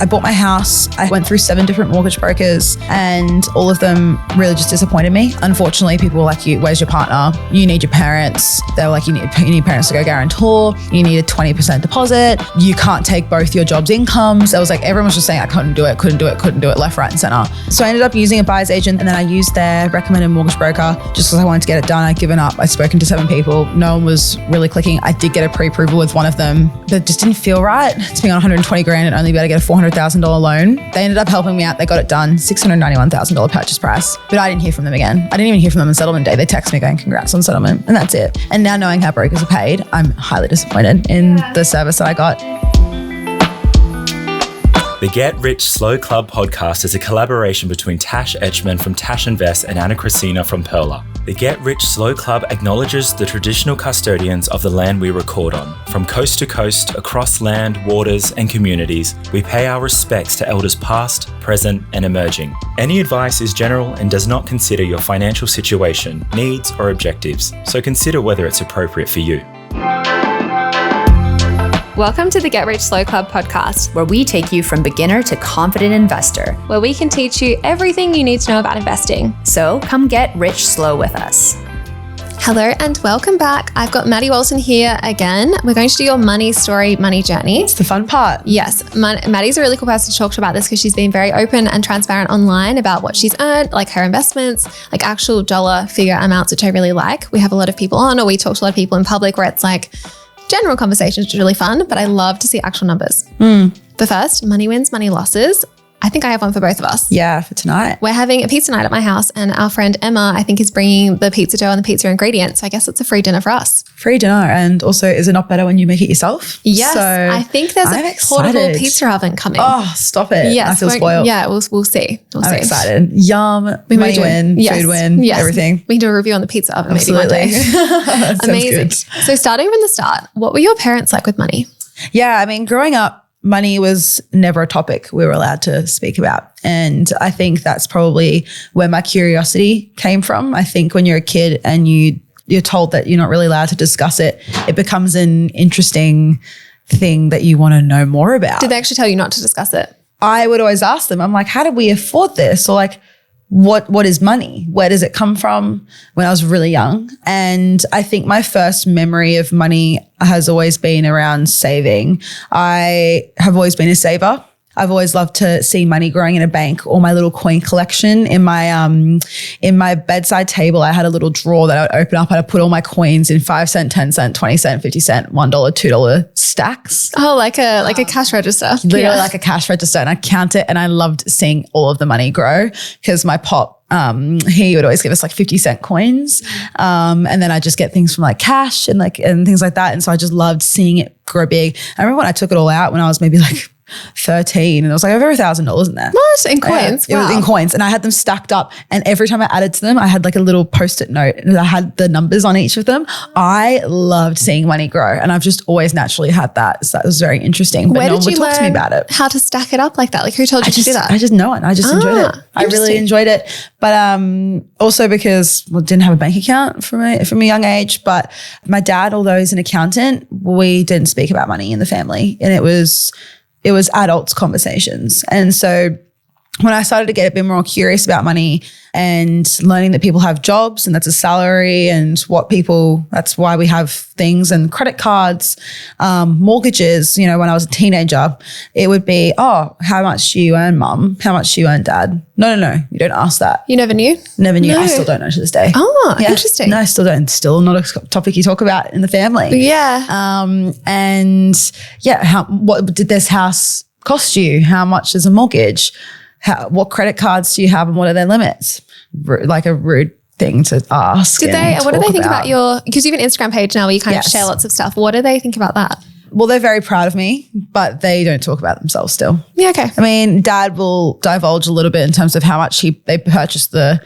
I bought my house. I went through 7 different mortgage brokers and all of them really just disappointed me. Unfortunately, people were like, where's your partner? You need your parents. They were like, you need parents to go guarantor. You need a 20% deposit. You can't take both your job's incomes. I was like, everyone was just saying I couldn't do it, left, right, and center. So I ended up using a buyer's agent, and then I used their recommended mortgage broker just because I wanted to get it done. I'd given up. I'd spoken to 7 people. No one was really clicking. I did get a pre-approval with one of them, but it just didn't feel right to be on 120 grand and only be able to get a $400,000 loan. They ended up helping me out. They got it done, $691,000 purchase price, but I didn't hear from them again. I didn't even hear from them on settlement day. They text me going, congrats on settlement, and that's it. And now knowing how brokers are paid, I'm highly disappointed in the service that I got. The Get Rich Slow Club podcast is a collaboration between Tash Etchman from Tash Invest and Anna Christina from Perla. The Get Rich Slow Club acknowledges the traditional custodians of the land we record on. From coast to coast, across land, waters, and communities, we pay our respects to elders past, present, and emerging. Any advice is general and does not consider your financial situation, needs, or objectives, so consider whether it's appropriate for you. Welcome to the Get Rich Slow Club podcast, where we take you from beginner to confident investor, where we can teach you everything you need to know about investing. So come get rich slow with us. Hello and welcome back. I've got Maddie Walton here again. We're going to do your money story, money journey. It's the fun part. Yes. Maddie's a really cool person to talk to about this because she's been very open and transparent online about what she's earned, like her investments, like actual dollar figure amounts, which I really like. We have a lot of people on, or we talk to a lot of people in public where it's like, general conversations, which is really fun, but I love to see actual numbers. But first, money wins, money losses. I think I have one for both of us. Yeah, for tonight. We're having a pizza night at my house and our friend Emma, I think, is bringing the pizza dough and the pizza ingredients. So I guess it's a free dinner for us. Free dinner. And also, is it not better when you make it yourself? Yes. So I think there's a portable pizza oven coming. Oh, stop it. Yes, I feel spoiled. Yeah, we'll see. I'm excited. Yum. Money win, food win, everything. We can do a review on the pizza oven Absolutely. maybe one day. Amazing. Good. So starting from the start, what were your parents like with money? Yeah, I mean, growing up, money was never a topic we were allowed to speak about. And I think that's probably where my curiosity came from. I think when you're a kid and you're told that you're not really allowed to discuss it, it becomes an interesting thing that you want to know more about. Did they actually tell you not to discuss it? I would always ask them, I'm like, how did we afford this? Or like, what is money? Where does it come from? When I was really young. And I think my first memory of money has always been around saving. I have always been a saver. I've always loved to see money growing in a bank, or my little coin collection. In my bedside table, I had a little drawer that I would open up and I'd put all my coins in 5 cent, 10 cent, 20 cent, 50 cent, $1, $2 stacks. Oh, like a cash register. Literally like a cash register. And I'd count it, and I loved seeing all of the money grow because my pop, he would always give us like 50-cent coins. And then I just get things from like cash and things like that. And so I just loved seeing it grow big. I remember when I took it all out when I was maybe like 13, and it was like over $1,000 in there. What? In coins? Yeah, it was in coins, and I had them stacked up, and every time I added to them, I had like a little post-it note and I had the numbers on each of them. I loved seeing money grow, and I've just always naturally had that. So that was very interesting. But no one would talk to me about it. How to stack it up like that? Like who told you to do that? I just know it. I just enjoyed it. I really enjoyed it. But also because didn't have a bank account from a young age, but my dad, although he's an accountant, we didn't speak about money in the family, and it was adults conversations. And so when I started to get a bit more curious about money and learning that people have jobs and that's a salary and that's why we have things, and credit cards, mortgages, when I was a teenager, it would be, oh, how much do you earn, mum? How much do you earn, dad? No, you don't ask that. You never knew? Never knew. No. I still don't know to this day. Oh, yeah. Interesting. No, I still don't. Still not a topic you talk about in the family. Yeah. What did this house cost you? How much is a mortgage? What credit cards do you have, and what are their limits? Like a rude thing to ask. What do they think about because you have an Instagram page now where you kind of share lots of stuff. What do they think about that? Well, they're very proud of me, but they don't talk about themselves still. Yeah, okay. I mean, Dad will divulge a little bit in terms of how much they purchased the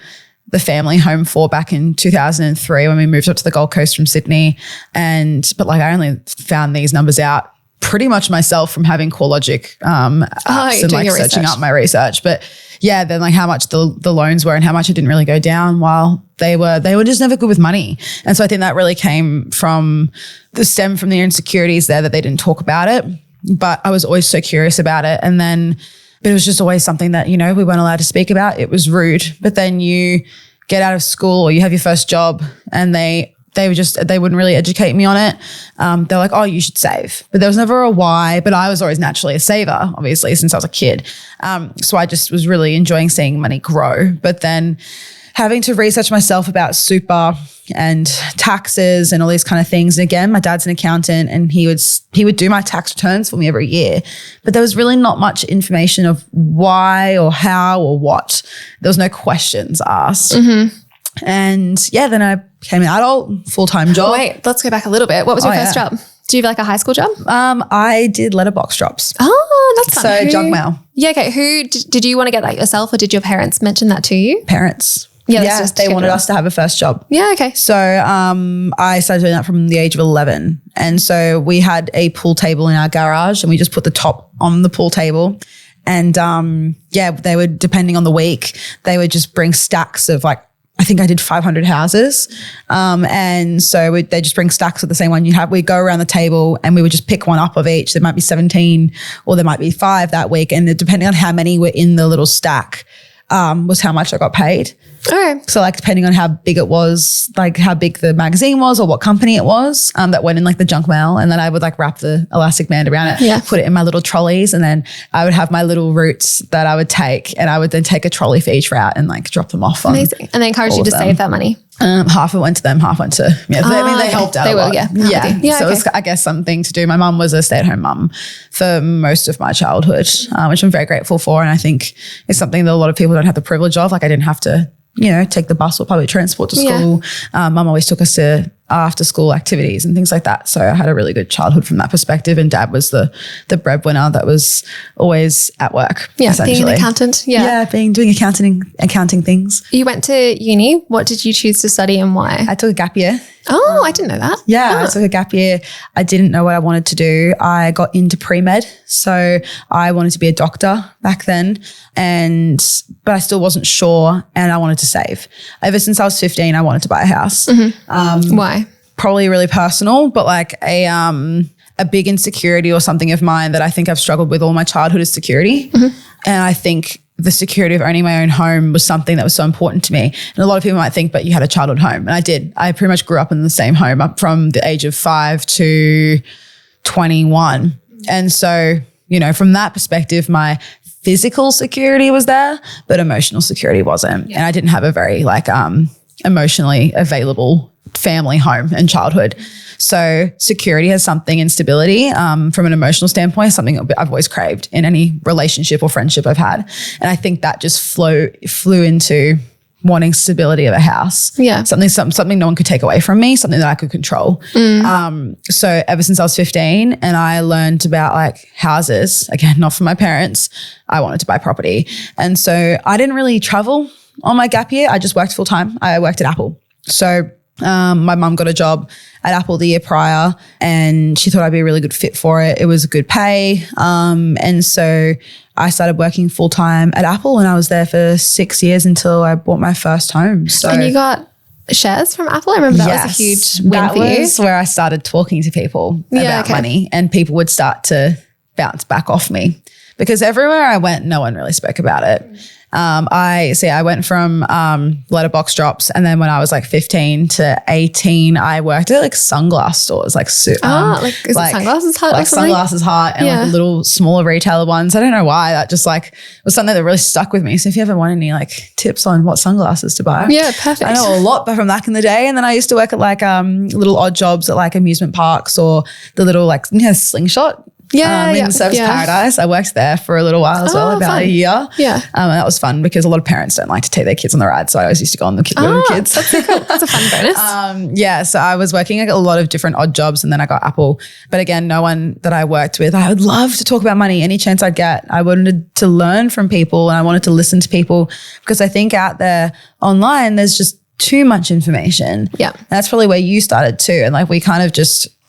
family home for back in 2003 when we moved up to the Gold Coast from Sydney. But I only found these numbers out pretty much myself from having CoreLogic apps and searching up my research. But yeah, then how much the loans were and how much it didn't really go down while they were just never good with money. And so I think that really stemmed from the insecurities there that they didn't talk about it. but I was always so curious about it. And then, but it was just always something that, we weren't allowed to speak about. It was rude. But then you get out of school or you have your first job and they wouldn't really educate me on it. They're like, oh, you should save. But there was never a why, but I was always naturally a saver, obviously, since I was a kid. So I just was really enjoying seeing money grow. But then having to research myself about super and taxes and all these kind of things. And again, my dad's an accountant and he would do my tax returns for me every year. But there was really not much information of why or how or what. There was no questions asked. And then I became an adult, full-time job. Wait, let's go back a little bit. What was your first job? Do you have like a high school job? I did letterbox drops. Oh, that's fun. So junk mail. Yeah, okay. Who did you want to get that yourself or did your parents mention that to you? Parents. Yeah, they wanted us to have a first job. Yeah, okay. So I started doing that from the age of 11. And so we had a pool table in our garage and we just put the top on the pool table. And they would, depending on the week, they would just bring stacks of I think I did 500 houses. And so they just bring stacks of the same one you have. We'd go around the table and we would just pick one up of each. There might be 17 or there might be 5 that week. And depending on how many were in the little stack, was how much I got paid. Okay. So depending on how big it was, how big the magazine was or what company it was, that went in the junk mail. And then I would wrap the elastic band around it, put it in my little trolleys. And then I would have my little routes that I would take and I would then take a trolley for each route and drop them off. Amazing. And they encouraged you to save that money. Half it went to them, half went to me. They helped out. They will, yeah. Yeah. So it was, I guess, something to do. My mum was a stay-at-home mum for most of my childhood, which I'm very grateful for. And I think it's something that a lot of people don't have the privilege of. I didn't have to, take the bus or public transport to school. Mum always took us to after school activities and things like that. So I had a really good childhood from that perspective. And dad was the breadwinner that was always at work. Yeah, being an accountant. Yeah, doing accounting things. You went to uni. What did you choose to study and why? I took a gap year. Oh, I didn't know that. I took a gap year. I didn't know what I wanted to do. I got into pre-med. So I wanted to be a doctor back then. But I still wasn't sure and I wanted to save. Ever since I was 15, I wanted to buy a house. Why? Probably really personal, but a big insecurity or something of mine that I think I've struggled with all my childhood is security. And I think the security of owning my own home was something that was so important to me. And a lot of people might think, but you had a childhood home. And I did. I pretty much grew up in the same home up from the age of 5 to 21. And so, from that perspective, my physical security was there, but emotional security wasn't. And I didn't have a very emotionally available family home and childhood. So security has something and stability from an emotional standpoint, something I've always craved in any relationship or friendship I've had. And I think that just flew into wanting stability of a house. Yeah. Something no one could take away from me, something that I could control. So ever since I was 15 and I learned about houses, again, not from my parents, I wanted to buy property. And so I didn't really travel on my gap year. I just worked full time. I worked at Apple. So my mum got a job at Apple the year prior and she thought I'd be a really good fit for it. It was a good pay. And so I started working full time at Apple and I was there for 6 years until I bought my first home. So, and you got shares from Apple? I remember that was a huge win for you. That was where I started talking to people about money and people would start to bounce back off me because everywhere I went, no one really spoke about it. I went from letterbox drops and then when I was 15 to 18, I worked at sunglass stores, is it Sunglasses Hut? Sunglasses Hut and little smaller retailer ones. I don't know why that just was something that really stuck with me. So if you ever want any tips on what sunglasses to buy. Yeah, perfect. I know a lot from back in the day. And then I used to work at little odd jobs at amusement parks or the little slingshot. In Service Paradise. I worked there for a little while as well, about a year. Yeah. And that was fun because a lot of parents don't like to take their kids on the ride. So I always used to go on with the kids. That's so cool. That's a fun bonus. So I was working a lot of different odd jobs and then I got Apple. But again, no one that I worked with, I would love to talk about money any chance I'd get. I wanted to learn from people and I wanted to listen to people because I think out there online, there's just too much information. Yeah. And that's probably where you started too. And we kind of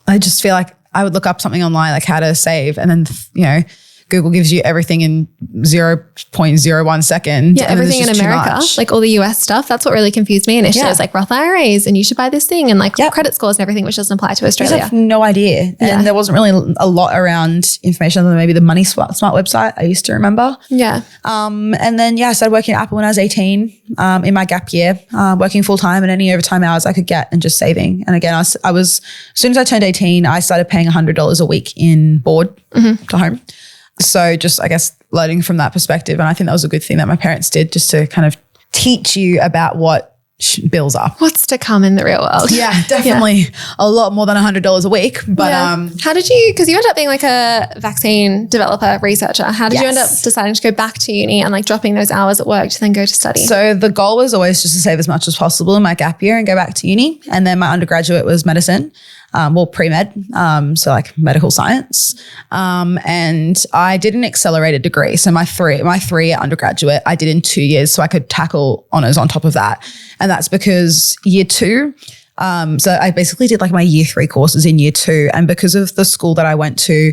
I just feel like I would look up something online, how to save and then, Google gives you everything in 0.01 seconds. Yeah, everything in America, like all the US stuff. That's what really confused me initially. It was like Roth IRAs and you should buy this thing and like credit scores and everything, which doesn't apply to Australia. I have no idea. And there wasn't really a lot around information other than maybe the Money Smart website I used to remember. Yeah. And then, I started working at Apple when I was 18 in my gap year, working full time and any overtime hours I could get and just saving. And again, I was as soon as I turned 18, I started paying $100 a week in board to home. So just, I guess, learning from that perspective. And I think that was a good thing that my parents did, just to kind of teach you about what bills are. What's to come in the real world. Yeah, definitely a lot more than $100 a week. But how did you, because you ended up being like a vaccine developer, researcher. How did you end up deciding to go back to uni and like dropping those hours at work to then go to study? So the goal was always just to save as much as possible in my gap year and go back to uni. And then my undergraduate was medicine. Pre-med, so like medical science. And I did an accelerated degree. So my three-year undergraduate, I did in 2 years so I could tackle honours on top of that. And that's because year two, so I basically did like my year 3 courses in year 2. And because of the school that I went to,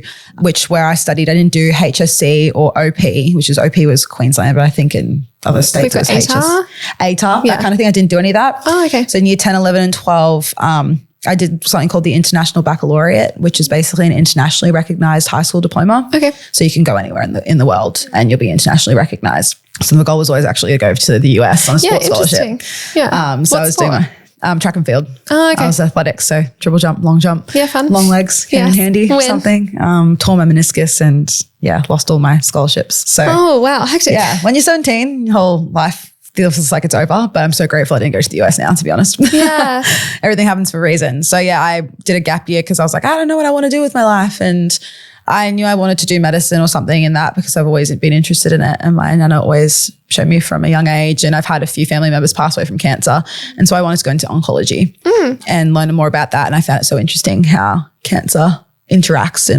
where I studied, I didn't do HSC or OP, which is OP was Queensland, but I think in other states it was ATAR, that kind of thing. I didn't do any of that. Oh, okay. So in year 10, 11 and 12, I did something called the International Baccalaureate, which is basically an internationally recognized high school diploma. Okay. So you can go anywhere in the world and you'll be internationally recognized. So the goal was always actually to go to the US on a sports scholarship. Yeah. So I was doing my track and field. Oh, okay. I was athletics, so triple jump, long jump. Yeah, fun. Long legs, handy, something. Tore my meniscus and lost all my scholarships. So oh wow, hectic. Yeah, when you're 17, your whole life feels like it's over, but I'm so grateful I didn't go to the US now, to be honest. Yeah. Everything happens for a rereason. So I did a gap year because I was like, I don't know what I want to do with my life. And I knew I wanted to do medicine or something in that because I've always been interested in it. And my nana always showed me from a young age. And I've had a few family members pass away from cancer. And so I wanted to go into oncology and learn more about that. And I found it so interesting how cancer interacts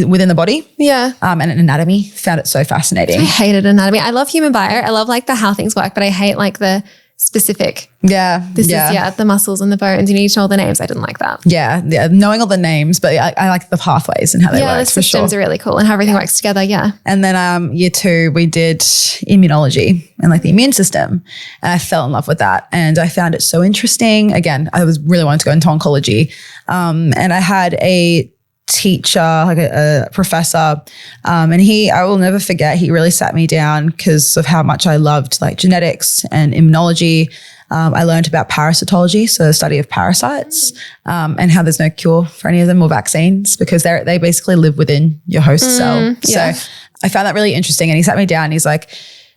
within the body. Yeah. And anatomy. Found it so fascinating. I hated anatomy. I love human bio. I love like the how things work, but I hate like the specific. Yeah. This is the muscles and the bones. You need to know all the names. I didn't like that. Yeah. Knowing all the names, but I like the pathways and how they work. Yeah, the systems are really cool and how everything works together. Yeah. And then year 2, we did immunology and like the immune system. And I fell in love with that. And I found it so interesting. Again, I was really wanting to go into oncology. And I had a teacher, like a professor, and I will never forget, he really sat me down because of how much I loved like genetics and immunology. I learned about parasitology, so the study of parasites, and how there's no cure for any of them or vaccines because they basically live within your host cell. Yeah. So I found that really interesting. And he sat me down and he's like,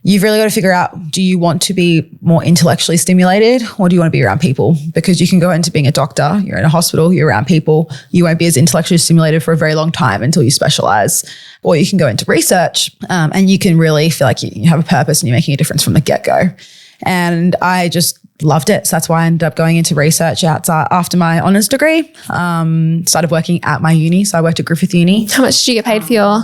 you've really got to figure out, do you want to be more intellectually stimulated or do you want to be around people? Because you can go into being a doctor, you're in a hospital, you're around people, you won't be as intellectually stimulated for a very long time until you specialize. Or you can go into research and you can really feel like you have a purpose and you're making a difference from the get-go. And I just loved it. So that's why I ended up going into research after my honours degree. Started working at my uni. So I worked at Griffith Uni. How much did you get paid for your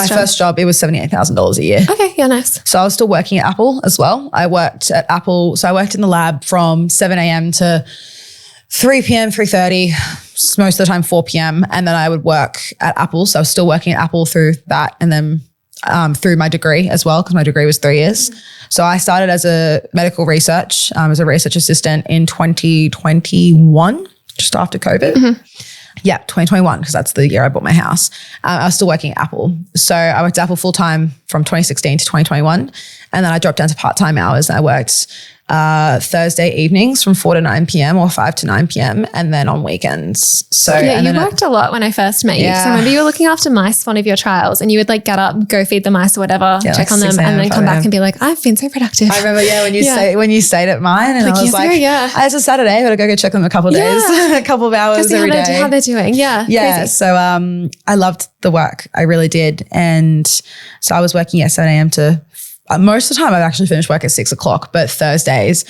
first job? It was $78,000 a year. Okay, yeah, nice. So I was still working at Apple as well. I worked at Apple. So I worked in the lab from 7 a.m. to 3 p.m., 3:30, most of the time 4 p.m. And then I would work at Apple. So I was still working at Apple through that and then through my degree as well, because my degree was 3 years. So I started as a medical research, as a research assistant in 2021, just after COVID. Yeah, 2021, because that's the year I bought my house. I was still working at Apple. So I worked at Apple full-time from 2016 to 2021. And then I dropped down to part-time hours and I worked Thursday evenings from 4 to 9 p.m. or 5 to 9 p.m. and then on weekends. So yeah, you worked a lot when I first met you. So I remember you were looking after mice for one of your trials and you would like get up, go feed the mice or whatever, check like on them and then come back and be like, I've been so productive. I remember, when you stayed at mine and I was like, it's a Saturday, but I go check them a couple of days, a couple of hours every day. How they're doing. Yeah. Yeah. Crazy. So I loved the work. I really did. And so I was working at 7 a.m. to most of the time I've actually finished work at 6 o'clock, but Thursdays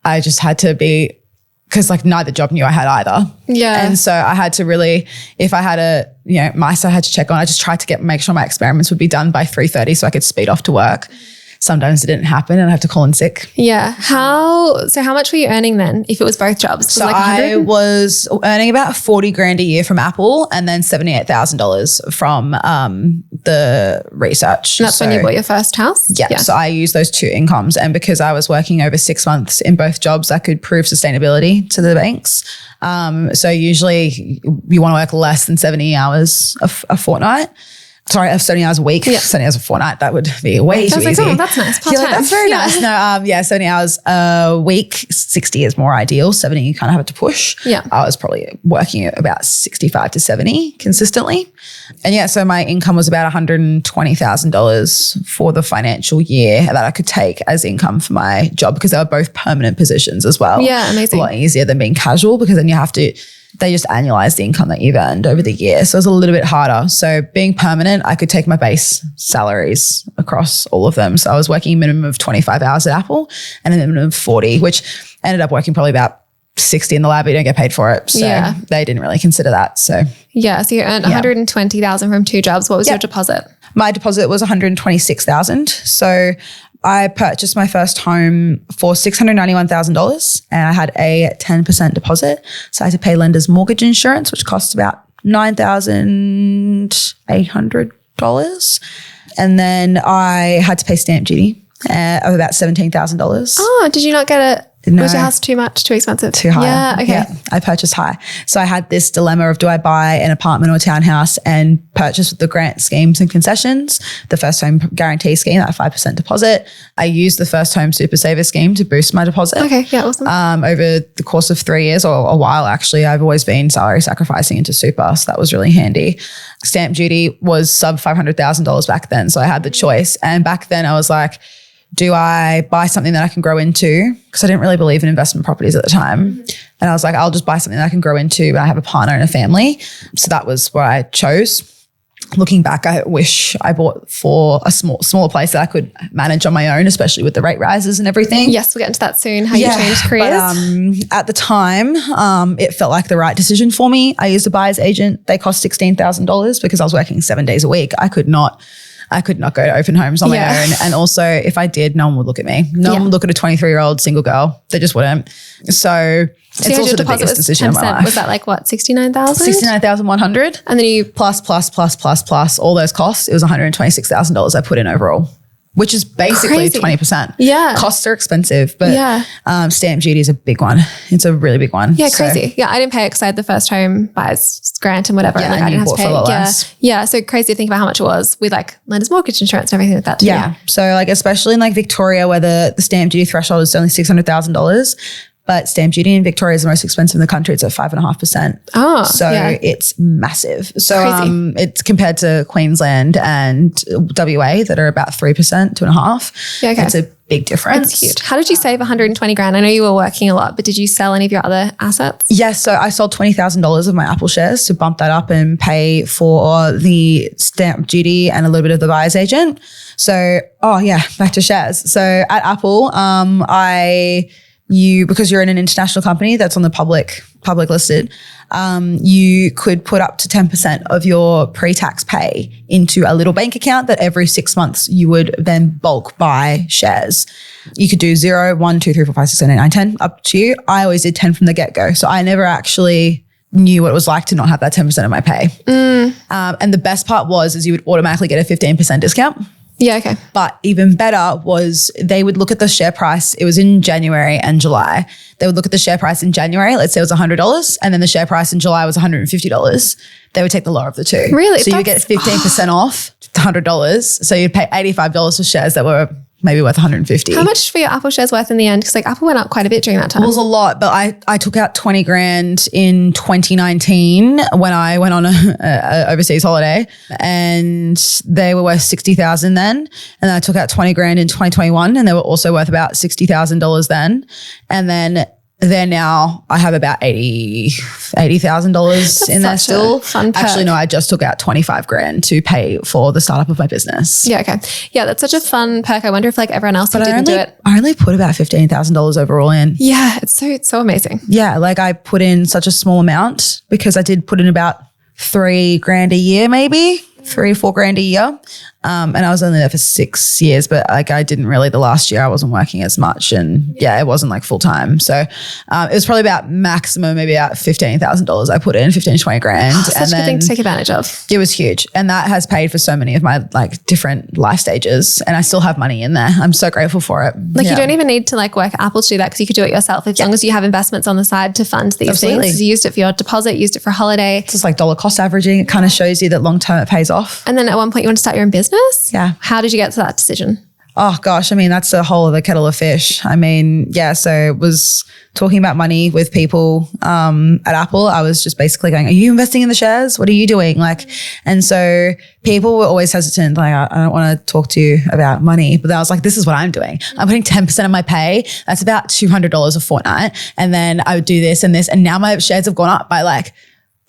I just had to be, because like neither job knew I had either. Yeah. And so I had to really, if I had mice I had to check on, I just tried to make sure my experiments would be done by 3:30 so I could speed off to work. sometimes it didn't happen and I have to call in sick. Yeah. How much were you earning then if it was both jobs? So I was earning about 40 grand a year from Apple and then $78,000 from the research. And that's when you bought your first house? Yeah. So I used those two incomes. And because I was working over 6 months in both jobs, I could prove sustainability to the banks. So usually you want to work less than 70 hours a fortnight. Sorry, 70 hours a week, 70 hours a fortnight. That would be way too easy. Oh, that's nice. Part-time. That's very nice. No, 70 hours a week. 60 is more ideal. 70 you kind of have to push. Yeah. I was probably working at about 65 to 70 consistently. And so my income was about $120,000 for the financial year that I could take as income for my job because they were both permanent positions as well. Yeah, amazing. A lot easier than being casual because then they just annualize the income that you've earned over the year. So it was a little bit harder. So being permanent, I could take my base salaries across all of them. So I was working a minimum of 25 hours at Apple and a minimum of 40, which ended up working probably about 60 in the lab, but you don't get paid for it. So they didn't really consider that. So you earned $120,000 from two jobs. What was your deposit? My deposit was $126,000. So I purchased my first home for $691,000 and I had a 10% deposit. So I had to pay lender's mortgage insurance, which cost about $9,800. And then I had to pay stamp duty of about $17,000. Oh, did you not get it? No. Was your house too much, too expensive? Too high. Yeah, okay. Yeah, I purchased high. So I had this dilemma of do I buy an apartment or a townhouse and purchase with the grant schemes and concessions, the first home guarantee scheme, that 5% deposit. I used the first home super saver scheme to boost my deposit. Okay, yeah, awesome. Over the course of 3 years or a while, actually, I've always been salary sacrificing into super. So that was really handy. Stamp duty was sub $500,000 back then. So I had the choice. And back then I was like, do I buy something that I can grow into? Because I didn't really believe in investment properties at the time. And I was like, I'll just buy something that I can grow into when I have a partner and a family. So that was what I chose. Looking back, I wish I bought for a smaller place that I could manage on my own, especially with the rate rises and everything. Yes, we'll get into that soon, how you changed careers. But, at the time, it felt like the right decision for me. I used a buyer's agent. They cost $16,000 because I was working 7 days a week. I could not go to open homes on my own. And also if I did, no one would look at me. No one would look at a 23-year-old single girl. They just wouldn't. So it's also the biggest decision of my life. Was that like what, 69,000? 69,100. And then you plus all those costs. It was $126,000 I put in overall, which is basically 20%. Yeah. Costs are expensive, but stamp duty is a big one. It's a really big one. Yeah, crazy. Yeah, I didn't pay it because I had the first home buyer's grant and whatever. Yeah, and I didn't have to pay. Yeah, so crazy to think about how much it was with like lender's mortgage insurance and everything like that too. Yeah. So like especially in like Victoria where the stamp duty threshold is only $600,000. But stamp duty in Victoria is the most expensive in the country. It's at 5.5%. Oh, so it's massive. So it's compared to Queensland and WA that are about 3%, 2.5%. Yeah, okay. It's a big difference. That's huge. How did you save 120 grand? I know you were working a lot, but did you sell any of your other assets? Yes. So I sold $20,000 of my Apple shares to bump that up and pay for the stamp duty and a little bit of the buyer's agent. So, back to shares. So at Apple, because you're in an international company that's on the public listed, you could put up to 10% of your pre-tax pay into a little bank account that every 6 months you would then bulk buy shares. You could do 0, 1, 2, 3, 4, 5, 6, 7, 8, 9, 10, up to you. I always did 10 from the get-go. So I never actually knew what it was like to not have that 10% of my pay. And the best part is you would automatically get a 15% discount. Yeah, okay. But even better was they would look at the share price. It was in January and July. They would look at the share price in January. Let's say it was $100. And then the share price in July was $150. They would take the lower of the two. Really? So you would get 15% off $100. So you'd pay $85 for shares that were maybe worth $150. How much for your Apple shares worth in the end? Because like Apple went up quite a bit during that time. It was a lot, but I took out 20 grand in 2019 when I went on a overseas holiday and they were worth 60,000 then. And then I took out 20 grand in 2021 and they were also worth about $60,000 then. And then now I have about $80,000 in there still. Fun perk. Actually, no, I just took out 25 grand to pay for the startup of my business. Yeah, okay. Yeah, that's such a fun perk. I wonder if like everyone else who didn't do it. I only put about $15,000 overall in. Yeah, it's so amazing. Yeah, like I put in such a small amount because I did put in about $3 grand a year, maybe 3 or 4 grand a year. And I was only there for 6 years, but like I didn't really, the last year I wasn't working as much and it wasn't like full time. So it was probably about maximum, maybe about $15,000 I put in, 15 to 20 grand. Such a good thing to take advantage of. It was huge. And that has paid for so many of my like different life stages. And I still have money in there. I'm so grateful for it. Like you don't even need to like work at Apple to do that because you could do it yourself as long as you have investments on the side to fund these things. You used it for your deposit, used it for holiday. It's just like dollar cost averaging. It kind of shows you that long term it pays off. And then at one point you want to start your own business? Yeah. How did you get to that decision? Oh gosh, I mean, that's a whole other kettle of fish. I mean, so it was talking about money with people at Apple. I was just basically going, are you investing in the shares? What are you doing? Like, and so people were always hesitant. Like, I don't want to talk to you about money, but I was like, this is what I'm doing. I'm putting 10% of my pay. That's about $200 a fortnight. And then I would do this and this. And now my shares have gone up by like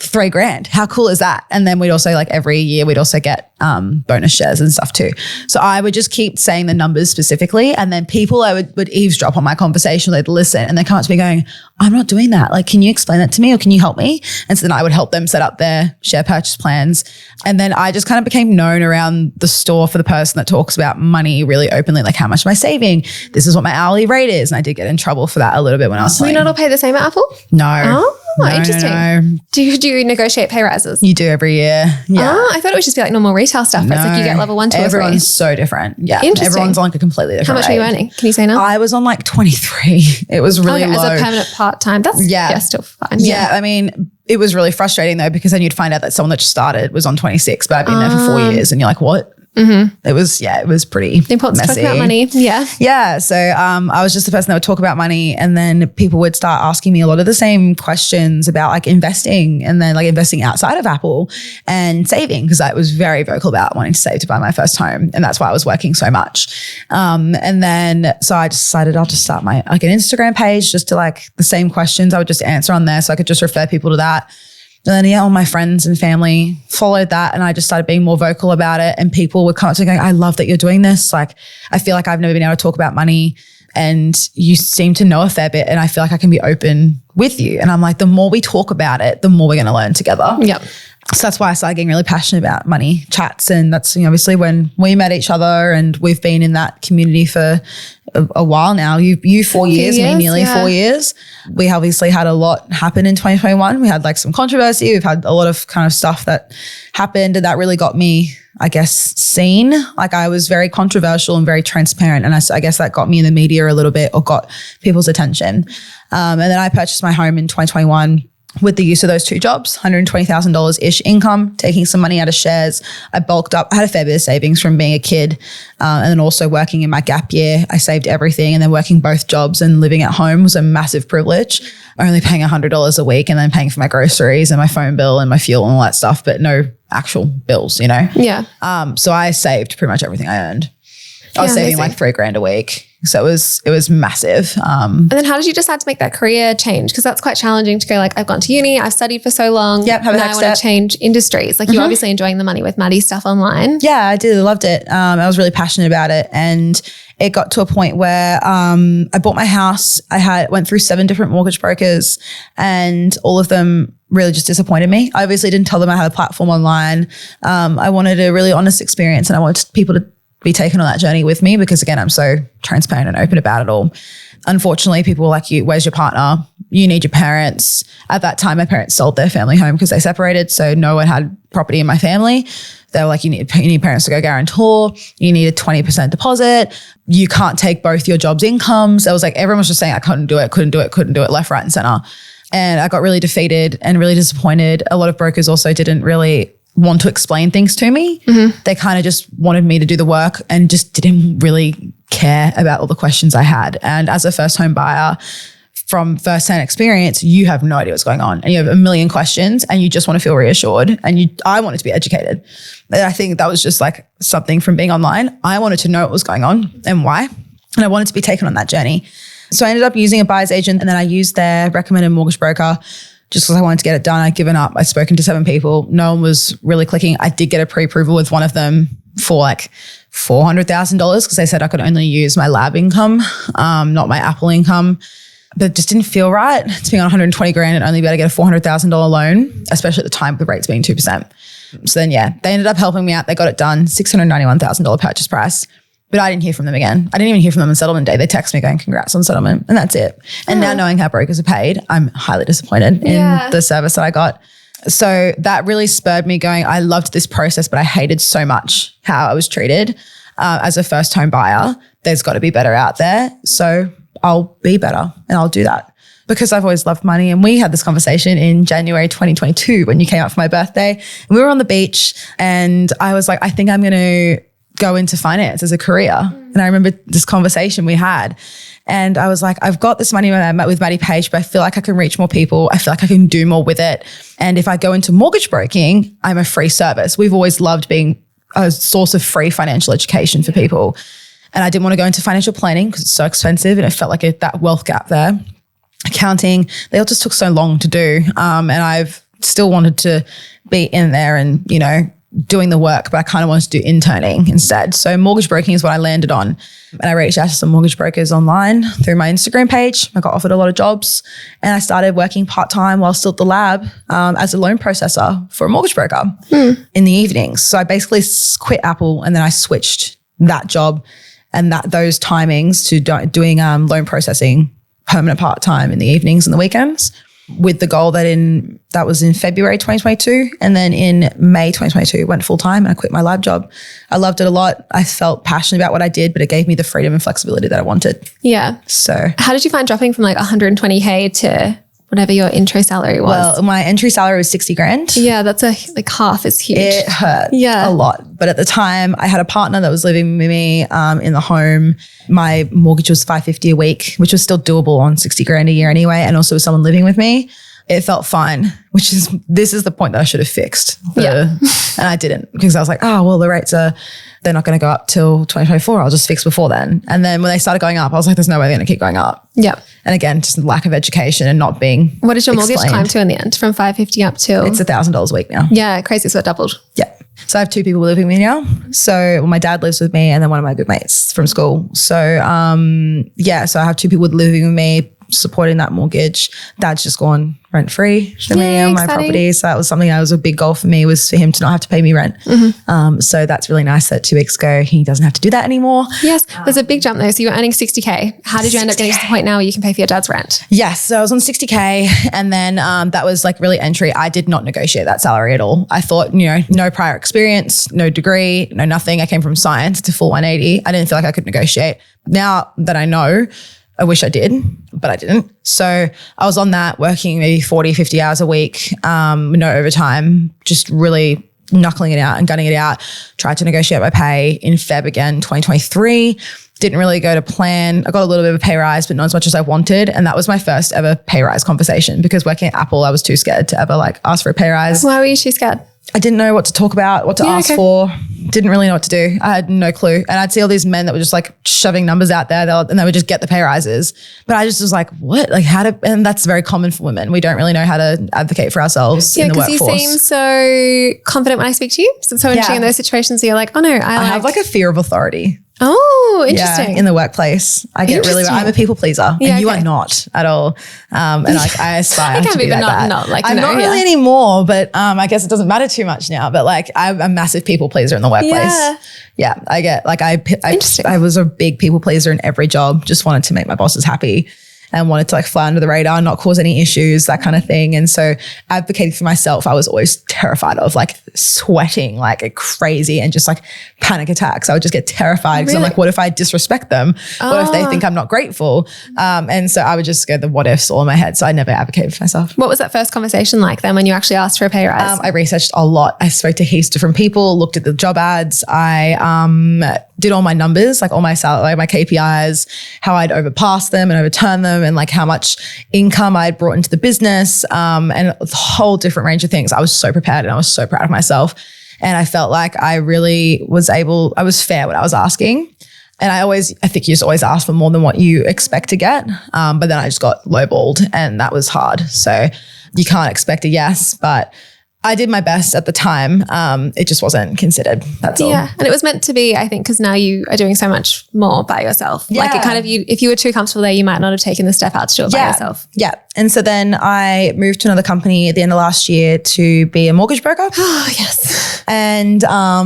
$3,000. How cool is that? And then we'd also like every year we'd also get bonus shares and stuff too. So I would just keep saying the numbers specifically, and then people I would eavesdrop on my conversation. They'd listen and they come up to me going, I'm not doing that. Like, can you explain that to me or can you help me? And so then I would help them set up their share purchase plans. And then I just kind of became known around the store for the person that talks about money really openly, like how much am I saving? This is what my hourly rate is. And I did get in trouble for that a little bit when I was So you not all pay the same at Apple? No. Oh, interesting. No. Do you negotiate pay rises? You do every year. Yeah. Oh, I thought it would just be like normal retail stuff, but it's like you get level 1, 2, or 3. Everyone's so different. Yeah. Interesting. Everyone's on like a completely different How much were you rate. earning? Can you say now? I was on like 23. It was really low. As a permanent part-time. That's still fine. Yeah. I mean, it was really frustrating though, because then you'd find out that someone that just started was on 26, but I've been there for 4 years and you're like, what? Mm-hmm. It was pretty the importance messy. of talking about money. Yeah. Yeah. So I was just the person that would talk about money, and then people would start asking me a lot of the same questions about like investing, and then like investing outside of Apple and saving, because I was very vocal about wanting to save to buy my first home. And that's why I was working so much. And then, so I decided I'll just start my like an Instagram page just to like the same questions I would just answer on there. So I could just refer people to that. And then, all my friends and family followed that, and I just started being more vocal about it. And people would come up to me going, I love that you're doing this. Like, I feel like I've never been able to talk about money, and you seem to know a fair bit, and I feel like I can be open with you. And I'm like, the more we talk about it, the more we're going to learn together. Yep. So that's why I started getting really passionate about money chats. And that's obviously when we met each other, and we've been in that community for a while now. You 4 years, me nearly 4 years. We obviously had a lot happen in 2021. We had like some controversy. We've had a lot of kind of stuff that happened, and that really got me, I guess, seen. Like, I was very controversial and very transparent. And I guess that got me in the media a little bit, or got people's attention. And then I purchased my home in 2021 with the use of those two jobs, $120,000-ish income, taking some money out of shares. I bulked up. I had a fair bit of savings from being a kid. And then also working in my gap year, I saved everything. And then working both jobs and living at home was a massive privilege. Only paying $100 a week, and then paying for my groceries and my phone bill and my fuel and all that stuff, but no actual bills, Yeah. So I saved pretty much everything I earned. I was saving like $3,000 a week. So it was massive. And then how did you decide to make that career change? Because that's quite challenging to go like, I've gone to uni, I've studied for so long. Yep, have a now I next want to step. change industries. Like you're obviously enjoying the money with Maddie stuff online. Yeah, I did. I loved it. I was really passionate about it. And it got to a point where I bought my house. Went through 7 different mortgage brokers, and all of them really just disappointed me. I obviously didn't tell them I had a platform online. I wanted a really honest experience, and I wanted people to be taken on that journey with me, because again, I'm so transparent and open about it all. Unfortunately, people were like, where's your partner? You need your parents. At that time, my parents sold their family home because they separated. So no one had property in my family. They were like, you need parents to go guarantor. You need a 20% deposit. You can't take both your job's incomes. I was like, everyone was just saying I couldn't do it, left, right, and center. And I got really defeated and really disappointed. A lot of brokers also didn't really want to explain things to me. Mm-hmm. They kind of just wanted me to do the work and just didn't really care about all the questions I had. And as a first home buyer, from first-hand experience, you have no idea what's going on, and you have a million questions, and you just want to feel reassured. And I wanted to be educated. And I think that was just like something from being online. I wanted to know what was going on and why, and I wanted to be taken on that journey. So I ended up using a buyer's agent, and then I used their recommended mortgage broker just because I wanted to get it done. I'd given up. I'd spoken to 7 people. No one was really clicking. I did get a pre-approval with one of them for like $400,000 because they said I could only use my lab income, not my Apple income. But it just didn't feel right to be on $120,000 and only be able to get a $400,000 loan, especially at the time with the rates being 2%. So then, they ended up helping me out. They got it done, $691,000 purchase price. But I didn't hear from them again. I didn't even hear from them on settlement day. They text me going, congrats on settlement. And that's it. And now knowing how brokers are paid, I'm highly disappointed in the service that I got. So that really spurred me going, I loved this process, but I hated so much how I was treated as a first home buyer. There's got to be better out there. So I'll be better and I'll do that. Because I've always loved money. And we had this conversation in January 2022 when you came out for my birthday. And we were on the beach and I was like, I think I'm going to go into finance as a career. And I remember this conversation we had. And I was like, I've got this money when I met with Maddie Page, but I feel like I can reach more people. I feel like I can do more with it. And if I go into mortgage broking, I'm a free service. We've always loved being a source of free financial education for people. And I didn't want to go into financial planning because it's so expensive and it felt like that wealth gap there. Accounting, they all just took so long to do. And I've still wanted to be in there and, doing the work, but I kind of wanted to do interning instead. So mortgage broking is what I landed on. And I reached out to some mortgage brokers online through my Instagram page. I got offered a lot of jobs and I started working part-time while still at the lab as a loan processor for a mortgage broker in the evenings. So I basically quit Apple and then I switched that job and those timings to doing loan processing permanent part-time in the evenings and the weekends, with the goal that was in February 2022. And then in May 2022, went full-time and I quit my lab job. I loved it a lot. I felt passionate about what I did, but it gave me the freedom and flexibility that I wanted. Yeah. So how did you find dropping from like 120K to whatever your intro salary was? Well, my entry salary was 60 grand. Yeah, that's half is huge. It hurt a lot. But at the time I had a partner that was living with me in the home. My mortgage was $550 a week, which was still doable on 60 grand a year anyway. And also with someone living with me, it felt fine, this is the point that I should have fixed. And I didn't, because I was like, the rates they're not going to go up till 2024. I'll just fix before then. And then when they started going up, I was like, there's no way they're going to keep going up. Yeah. And again, just lack of education and not being What did your mortgage explained. climb to in the end? From $550 up to? It's $1,000 a week now. Yeah, crazy. So it doubled. Yeah. So I have two people living with me now. So my dad lives with me and then one of my good mates from school. So so I have two people living with me, supporting that mortgage. Dad's just gone rent free for me on my property. So that was something that was a big goal for me, was for him to not have to pay me rent. So that's really nice that 2 weeks ago he doesn't have to do that anymore. Yes, there's a big jump though. So you were earning 60K. How did you end up getting to the point now where you can pay for your dad's rent? Yes, so I was on 60K and then that was like really entry. I did not negotiate that salary at all. I thought, no prior experience, no degree, no nothing. I came from science to full 180. I didn't feel like I could negotiate. Now that I know, I wish I did, but I didn't. So I was on that working maybe 40, 50 hours a week, no overtime, just really knuckling it out and gunning it out. Tried to negotiate my pay in Feb again, 2023. Didn't really go to plan. I got a little bit of a pay rise, but not as much as I wanted. And that was my first ever pay rise conversation, because working at Apple, I was too scared to ever ask for a pay rise. Why were you too scared? I didn't know what to talk about, what to ask for. Didn't really know what to do. I had no clue. And I'd see all these men that were just shoving numbers out there and they would just get the pay rises. But I just was like, what? And that's very common for women. We don't really know how to advocate for ourselves in the workforce. Yeah, because you seem so confident when I speak to you. So it's so interesting in those situations where you're like, oh no, I have a fear of authority. Oh, interesting. Yeah, in the workplace. I get really, I'm a people pleaser and you are not at all. And I aspire to be like that. I'm not really anymore, but I guess it doesn't matter too much now. But I'm a massive people pleaser in the workplace. Yeah, I get I was a big people pleaser in every job, just wanted to make my bosses happy and wanted to fly under the radar, not cause any issues, that kind of thing. And so advocating for myself, I was always terrified of sweating like crazy and just panic attacks. I would just get terrified because I'm like, what if I disrespect them? What if they think I'm not grateful? And so I would just go the what ifs all in my head. So I never advocated for myself. What was that first conversation like then when you actually asked for a pay rise? I researched a lot. I spoke to heaps of different people, looked at the job ads. I did all my numbers, all my salary, my KPIs, how I'd overpass them and overturn them, and how much income I'd brought into the business, and a whole different range of things. I was so prepared and I was so proud of myself. And I felt like I really was I was fair when I was asking. And I think you just always ask for more than what you expect to get. But then I just got lowballed and that was hard. So you can't expect a yes, but I did my best at the time. It just wasn't considered. That's all. Yeah. And it was meant to be, I think, because now you are doing so much more by yourself. Yeah. If you were too comfortable there, you might not have taken the step out to do it by yourself. Yeah. And so then I moved to another company at the end of last year to be a mortgage broker. Oh, yes. And I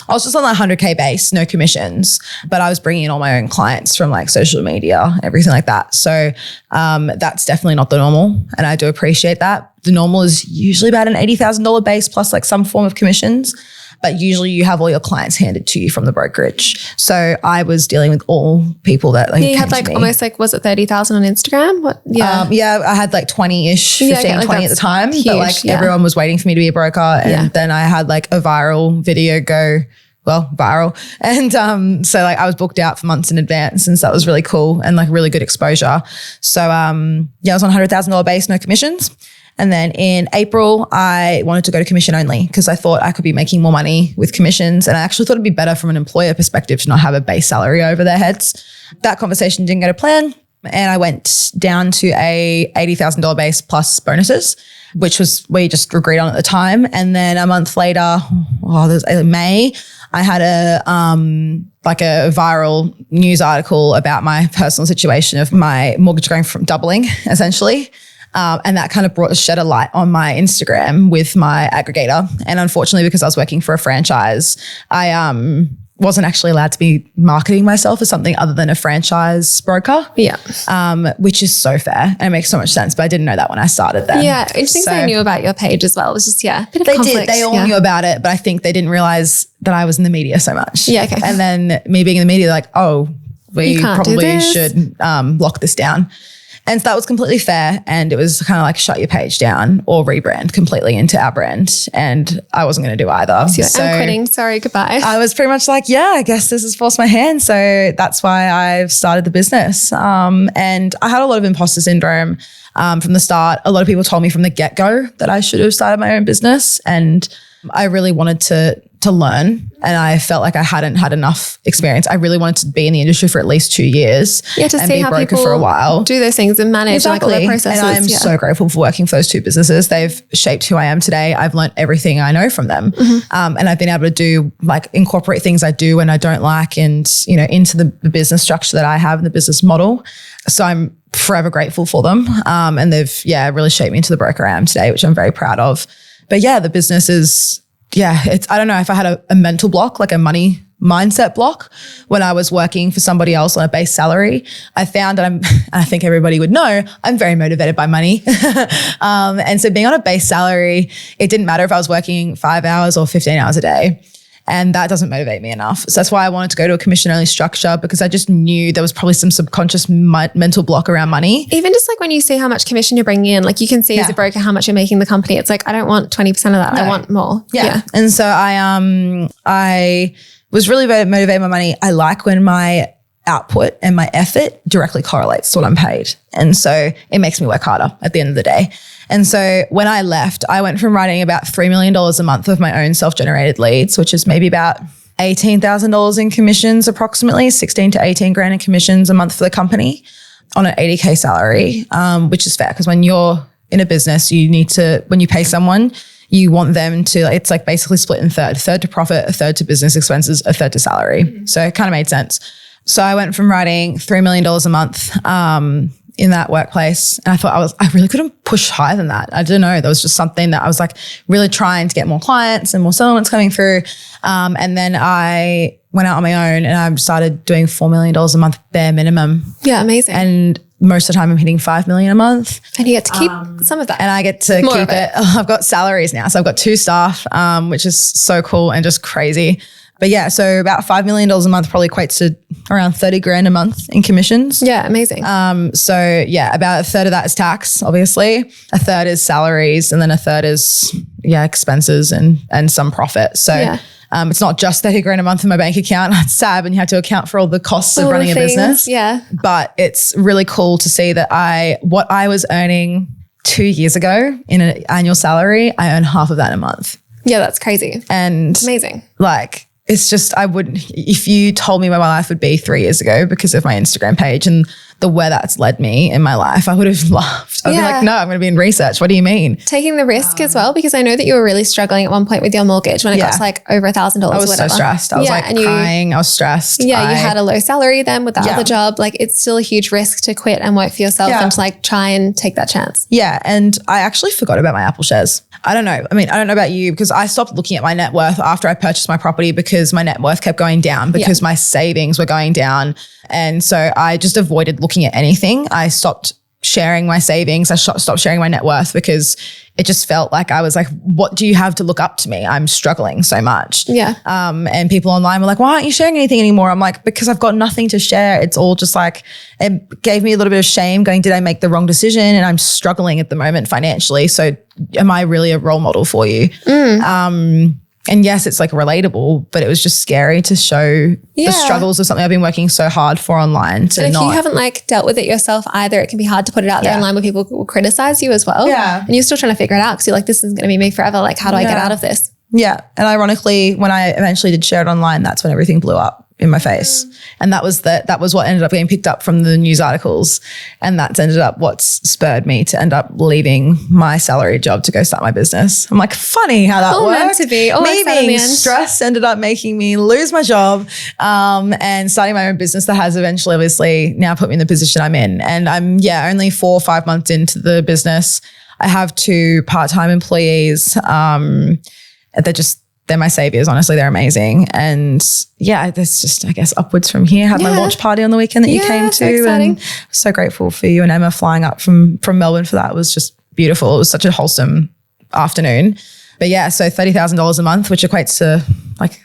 was just on that 100K base, no commissions, but I was bringing in all my own clients from like social media, everything like that. So that's definitely not the normal. And I do appreciate that. The normal is usually about an $80,000 base plus like some form of commissions. But usually you have all your clients handed to you from the brokerage. So I was dealing with all people that like, you had like almost like, was it 30,000 on Instagram? What? Yeah. I had like 20-ish, 15, like 20 at the time. Huge, but like everyone was waiting for me to be a broker. And then I had like a viral video go, well, viral. And so like I was booked out for months in advance. And so that was really cool and like really good exposure. So I was on $100,000 base, no commissions. And then in April, I wanted to go to commission only because I thought I could be making more money with commissions. And I actually thought it'd be better from an employer perspective to not have a base salary over their heads. That conversation didn't go to plan. And I went down to a $80,000 base plus bonuses, which was we just agreed on at the time. And then a month later, May, I had a viral news article about my personal situation of my mortgage going from doubling essentially. And that kind of shed a light on my Instagram with my aggregator. And unfortunately, because I was working for a franchise, I wasn't actually allowed to be marketing myself as something other than a franchise broker. Yeah. Which is so fair and it makes so much sense. But I didn't know that when I started then. Yeah. Interesting they knew about your page as well. It was just, a bit of they conflict. They all knew about it, but I think they didn't realize that I was in the media so much. Yeah. Okay. And then me being in the media, they're like, oh, we probably should lock this down. And so that was completely fair. And it was kind of like shut your page down or rebrand completely into our brand. And I wasn't going to do either. So I'm quitting. Sorry, goodbye. I was pretty much like, I guess this has forced my hand. So that's why I've started the business. And I had a lot of imposter syndrome from the start. A lot of people told me from the get-go that I should have started my own business. And I really wanted to learn and I felt like I hadn't had enough experience. I really wanted to be in the industry for at least 2 years to and see be a how broker people for a while. Do those things and manage like all their processes. And I'm so grateful for working for those two businesses. They've shaped who I am today. I've learned everything I know from them. And I've been able to do like incorporate things I do and I don't like and, into the business structure that I have and the business model. So I'm forever grateful for them. And they've, really shaped me into the broker I am today, which I'm very proud of. But the business is, I don't know if I had a mental block, like a money mindset block when I was working for somebody else on a base salary. I found that I think everybody would know, I'm very motivated by money. And so being on a base salary, it didn't matter if I was working 5 hours or 15 hours a day. And that doesn't motivate me enough. So that's why I wanted to go to a commission-only structure because I just knew there was probably some subconscious mental block around money. Even just like when you see how much commission you're bringing in, like you can see as a broker how much you're making the company. It's like, I don't want 20% of that. No. I want more. Yeah. And so I was really motivated by money. I like when my output and my effort directly correlates to what I'm paid. And so it makes me work harder at the end of the day. And so when I left, I went from writing about $3 million a month of my own self-generated leads, which is maybe about $18,000 in commissions, approximately 16 to 18 grand in commissions a month for the company on an 80K salary, which is fair because when you're in a business, you need to, when you pay someone, you want them to, it's like basically split in a third to profit, a third to business expenses, a third to salary. So it kind of made sense. So I went from writing $3 million a month in that workplace. And I thought I really couldn't push higher than that. I don't know. There was just something that I was like really trying to get more clients and more settlements coming through. And then I went out on my own and I started doing $4 million a month bare minimum. Yeah, amazing. And most of the time I'm hitting $5 million a month. And you get to keep some of that. And I get to keep it. I've got salaries now. So I've got 2 staff, which is so cool and just crazy. But so about $5 million a month probably equates to around 30 grand a month in commissions. Yeah, amazing. So about a third of that is tax, obviously. A third is salaries and then a third is, expenses and some profit. So it's not just 30 grand a month in my bank account. It's sad when you have to account for all the costs of running a business. Yeah. But it's really cool to see that what I was earning 2 years ago in an annual salary, I earn half of that a month. Yeah, that's crazy. And it's amazing. It's just, if you told me where my life would be 3 years ago because of my Instagram page and where that's led me in my life, I would have laughed. I'd be like, no, I'm going to be in research. What do you mean? Taking the risk as well, because I know that you were really struggling at one point with your mortgage when it got to like over $1,000 or whatever. I was so stressed. I was like crying. I was stressed. Yeah, you had a low salary then with the other job. Like it's still a huge risk to quit and work for yourself and to like try and take that chance. Yeah. And I actually forgot about my Apple shares. I don't know. I mean, I don't know about you because I stopped looking at my net worth after I purchased my property because my net worth kept going down because my savings were going down. And so I just avoided looking at anything. I stopped sharing my savings. I stopped sharing my net worth because it just felt like I was like, what do you have to look up to me? I'm struggling so much. Yeah. And people online were like, why aren't you sharing anything anymore? I'm like, because I've got nothing to share. It's all just like, it gave me a little bit of shame going, did I make the wrong decision? And I'm struggling at the moment financially. So am I really a role model for you? And yes, it's like relatable, but it was just scary to show the struggles of something I've been working so hard for online. And if you haven't like dealt with it yourself either, it can be hard to put it out there online where people will criticize you as well. Yeah. And you're still trying to figure it out because you're like, this isn't going to be me forever. Like, how do I get out of this? Yeah. And ironically, when I eventually did share it online, that's when everything blew up in my face. And that was what ended up getting picked up from the news articles. And that's ended up what's spurred me to end up leaving my salary job to go start my business. I'm like, funny how that worked. Meant to be. Me being stressed ended up making me lose my job and starting my own business that has eventually obviously now put me in the position I'm in. And I'm only 4 or 5 months into the business. I have 2 part-time employees. They're my saviors. Honestly, they're amazing. And there's just, I guess, upwards from here. Had my launch party on the weekend that you came to. Exciting. And I'm so grateful for you and Emma flying up from Melbourne for that. It was just beautiful. It was such a wholesome afternoon. But so $30,000 a month, which equates to like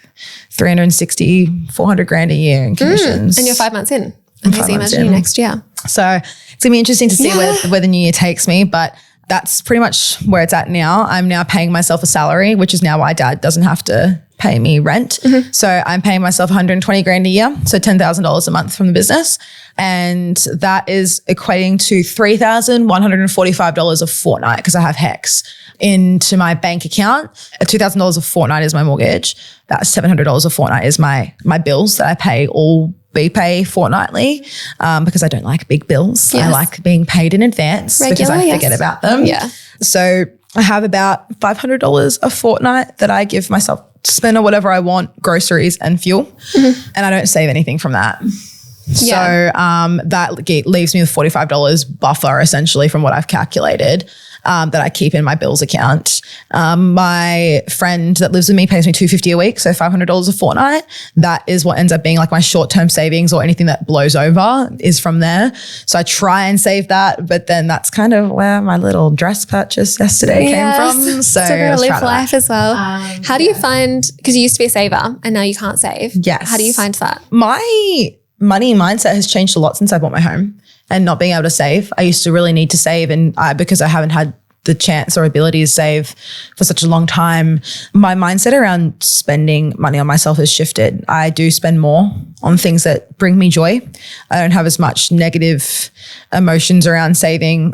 360, 400 grand a year in commissions. And you're 5 months in. And I imagine you next year. So it's going to be interesting to see where the new year takes me. But that's pretty much where it's at now. I'm now paying myself a salary, which is now why Dad doesn't have to pay me rent. So I'm paying myself 120 grand a year, so $10,000 a month from the business. And that is equating to $3,145 a fortnight because I have HEX into my bank account. $2,000 a fortnight is my mortgage. That's $700 a fortnight is my bills that I pay pay fortnightly because I don't like big bills. I like being paid in advance because I forget about them. Yeah. So I have about $500 a fortnight that I give myself to spend on whatever I want, groceries and fuel. And I don't save anything from that. So that leaves me with $45 buffer essentially from what I've calculated that I keep in my bills account. My friend that lives with me pays me $250 a week, so $500 a fortnight. That is what ends up being like my short-term savings or anything that blows over is from there. So I try and save that, but then that's kind of where my little dress purchase yesterday came from. So still gotta live life as well. How do you find, because you used to be a saver and now you can't save. Yes. How do you find that? My money mindset has changed a lot since I bought my home and not being able to save. I used to really need to save and because I haven't had the chance or ability to save for such a long time, my mindset around spending money on myself has shifted. I do spend more on things that bring me joy. I don't have as much negative emotions around spending.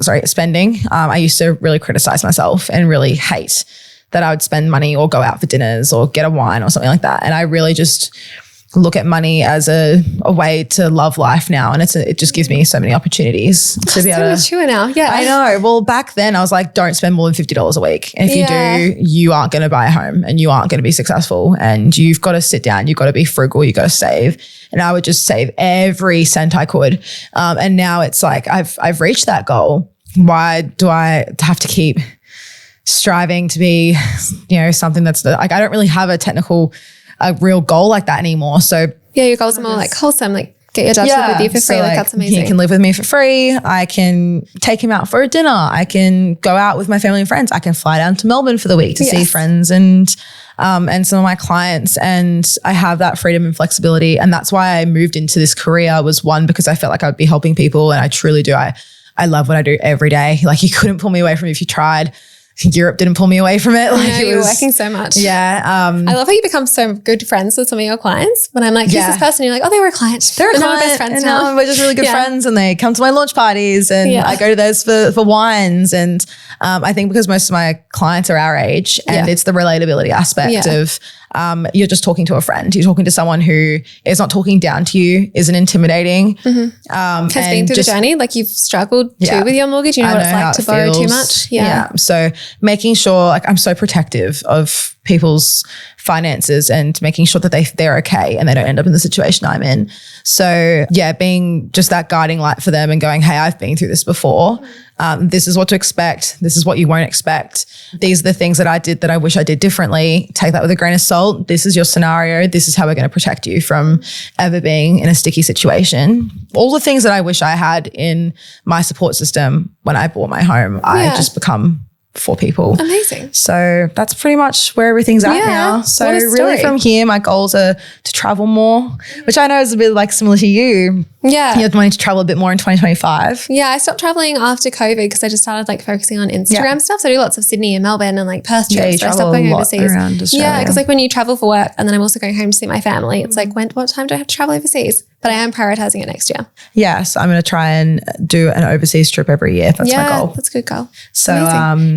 I used to really criticize myself and really hate that I would spend money or go out for dinners or get a wine or something like that. And I really just look at money as a way to love life now. And it just gives me so many opportunities to be able to. So mature now. Yeah. I know. Well, back then I was like, don't spend more than $50 a week. And if you do, you aren't going to buy a home and you aren't going to be successful and you've got to sit down. You've got to be frugal. You've got to save. And I would just save every cent I could. And now it's like, I've reached that goal. Why do I have to keep striving to be, something that's like, I don't really have a real goal like that anymore. So your goals are more like wholesome, like get your dad to live with you for free. So like that's amazing. He can live with me for free. I can take him out for a dinner. I can go out with my family and friends. I can fly down to Melbourne for the week to see friends and some of my clients. And I have that freedom and flexibility. And that's why I moved into this career was one, because I felt like I would be helping people. And I truly do. I love what I do every day. Like you couldn't pull me away from it if you tried. Europe didn't pull me away from it. Like Yeah, you're working so much. Yeah. I love how you become so good friends with some of your clients. When I'm like, who's this person? You're like, oh, they were a client. They're a And now client, we're best friends and now. now we're just really good friends, and they come to my launch parties, and I go to those for wines. And I think because most of my clients are our age, and it's the relatability aspect of you're just talking to a friend. You're talking to someone who is not talking down to you, isn't intimidating. Has been through the journey. Like you've struggled too with your mortgage. You know what it's like to borrow too much. Yeah. So making sure, like, I'm so protective of people's finances and making sure that they're okay and they don't end up in the situation I'm in. So yeah, being just that guiding light for them and going, hey, I've been through this before. This is what to expect. This is what you won't expect. These are the things that I did that I wish I did differently. Take that with a grain of salt. This is your scenario. This is how we're going to protect you from ever being in a sticky situation. All the things that I wish I had in my support system when I bought my home, I just become for people. Amazing. So that's pretty much where everything's at now. So really from here, my goals are to travel more, which I know is a bit like similar to you. Yeah. You have money to travel a bit more in 2025. Yeah, I stopped traveling after COVID because I just started like focusing on Instagram stuff. So I do lots of Sydney and Melbourne and like Perth trips. So I stopped going overseas. Yeah, because like when you travel for work and then I'm also going home to see my family, it's like what time do I have to travel overseas? But I am prioritizing it next year. Yes, I'm going to try and do an overseas trip every year. That's my goal. That's a good goal. So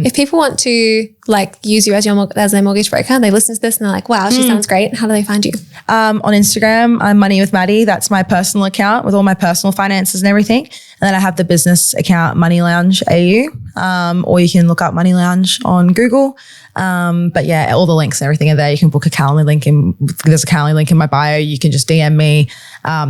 if people want to like use you as their mortgage broker, they listen to this and they're like, wow, she sounds great. How do they find you? On Instagram, I'm Money with Maddie. That's my personal account with all my personal finances and everything. And then I have the business account, Money Lounge AU, or you can look up Money Lounge on Google. But yeah, all the links and everything are there. You can book a Calendly link there's a Calendly link in my bio. You can just DM me.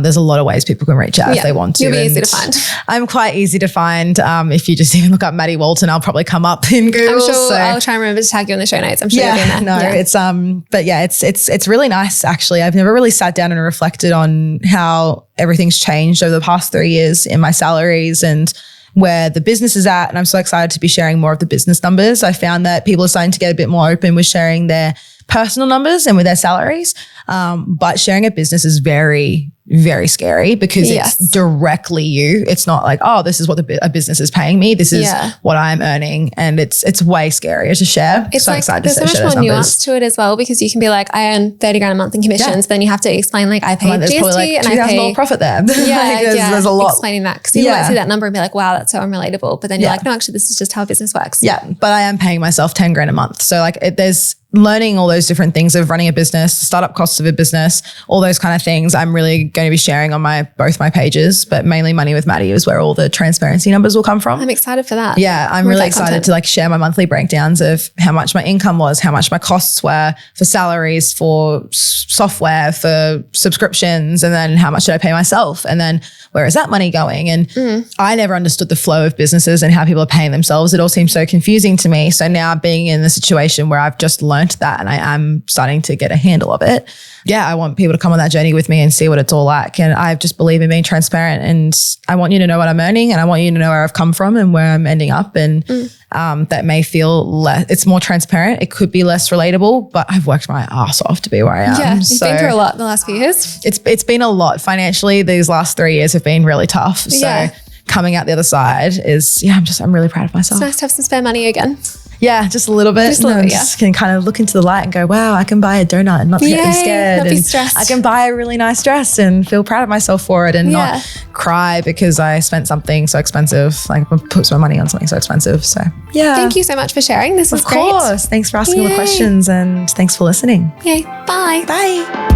There's a lot of ways people can reach out if they want to. You'll be easy to find. I'm quite easy to find. If you just even look up Maddie Walton, I'll probably come up in Google. I'm sure I'll try and remember to tag you in the show notes. I'm sure you'll be in there. It's but yeah, it's really nice actually. I've never really sat down and reflected on how everything's changed over the past 3 years in my salaries and where the business is at. And I'm so excited to be sharing more of the business numbers. I found that people are starting to get a bit more open with sharing their personal numbers and with their salaries. But sharing a business is very, very scary because it's directly you. It's not like, oh, this is what a business is paying me. This is what I'm earning. And it's way scarier to share. It's so like, excited to share those numbers. There's so much more nuance to it as well because you can be like, I earn 30 grand a month in commissions. Then you have to explain like I pay GST like and I pay profit there. There's a lot. Explaining that because you might see that number and be like, wow, that's so unrelatable. But then you're like, no, actually, this is just how business works. Yeah, but I am paying myself 10 grand a month. So like there's learning all those different things of running a business, startup costs of a business, all those kind of things. I'm really going to be sharing on both my pages, but mainly Money with Maddie is where all the transparency numbers will come from. I'm excited for that. Yeah, I'm really excited to like share my monthly breakdowns of how much my income was, how much my costs were for salaries, for software, for subscriptions, and then how much did I pay myself? And then where is that money going? And I never understood the flow of businesses and how people are paying themselves. It all seems so confusing to me. So now being in the situation where I've just learned that and I am starting to get a handle of it. Yeah, I want people to come on that journey with me and see what it's all like. And I just believe in being transparent and I want you to know what I'm earning and I want you to know where I've come from and where I'm ending up. And that may feel it's more transparent. It could be less relatable, but I've worked my ass off to be where I am. Yeah, you've been through a lot the last few years. It's been a lot financially. These last 3 years have been really tough. So coming out the other side is, I'm really proud of myself. It's nice to have some spare money again. Yeah, just a little bit. Just can kind of look into the light and go, wow, I can buy a donut and not get me scared. Not be stressed. I can buy a really nice dress and feel proud of myself for it and not cry because I spent something so expensive, like put some money on something so expensive. So yeah. Thank you so much for sharing. This was great. Of course. Thanks for asking all the questions and thanks for listening. Yay. Bye. Bye.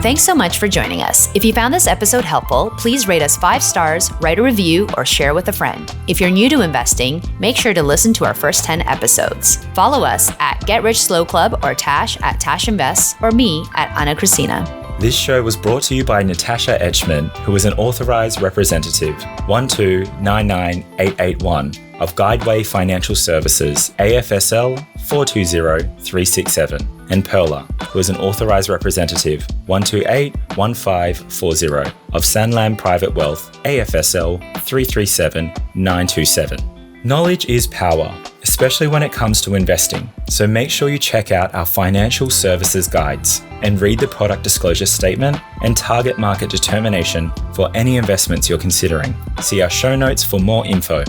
Thanks so much for joining us. If you found this episode helpful, please rate us 5 stars, write a review, or share with a friend. If you're new to investing, make sure to listen to our first 10 episodes. Follow us at Get Rich Slow Club or Tash at Tash Invest or me at Anna Christina. This show was brought to you by Natasha Etchman, who is an authorized representative 1299881 of Guideway Financial Services, AFSL 420367, and Perla, who is an authorized representative 1281540 of Sanlam Private Wealth, AFSL 337927. Knowledge is power, especially when it comes to investing. So make sure you check out our financial services guides and read the product disclosure statement and target market determination for any investments you're considering. See our show notes for more info.